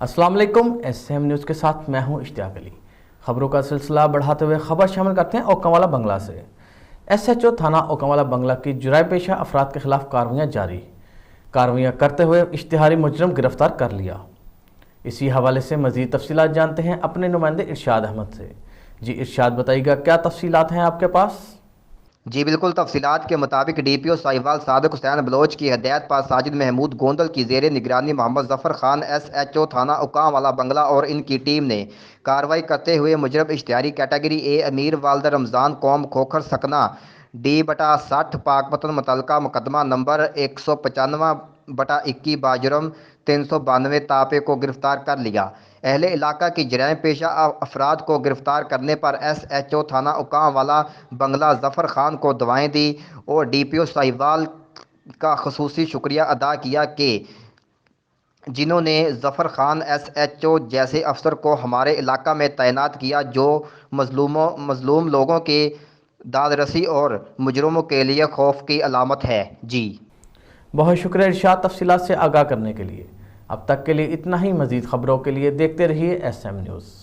अस्सलाम वालेकुम। SM news के साथ मैं हूं इश्तियाक अली। खबरों का सिलसिला बढ़ाते हुए खबर शामिल करते हैं ओकमवाला बंगला से। एसएचओ थाना ओकमवाला बंगला की जुराय पेशा अफराद के खिलाफ कार्रवाइयाँ जारी। कार्रवाइयाँ करते हुए इश्तिहारी मुजरम गिरफ्तार कर लिया। इसी हवाले से मज़ीद तफसीलात जानते हैं अपने नुमाइंदे इरशाद अहमद से। जी इरशाद, बताइएगा क्या तफसीलात हैं आपके पास? जी बिल्कुल, तफसीलात के मुताबिक डीपीओ साहिवाल सादिक हुसैन बलोच की हदायत पर साजिद महमूद गोंदल की जेर निगरानी मोहम्मद जफ़र खान एसएचओ थाना उकाम वाला बंगला और इनकी टीम ने कार्रवाई करते हुए मुजरम इश्तिहारी कैटेगरी ए अमीर वालद रमज़ान कौम खोखर सकना D/60 पाकपतन मुतलका मुकदमा नंबर 195/21 बाजुरम 392 तापे को गिरफ्तार कर लिया। अहले इलाका की जराइम पेशा अफराद को गिरफ्तार करने पर एसएचओ थाना उकाम वाला बंगला जफ़र खान को दवाएं दी और डीपीओ साहिवाल का खसूसी शुक्रिया अदा किया कि जिन्होंने जफ़र खान एसएचओ जैसे अफसर को हमारे इलाका में तैनात किया, जो मज़लूम लोगों के दादरसी और मुजरमों के लिए खौफ की अलामत है। जी बहुत शुक्रिया इरशाद, तफसीलात से आगाह करने के लिए। अब तक के लिए इतना ही। मज़ीद खबरों के लिए देखते रहिए एसएम न्यूज़।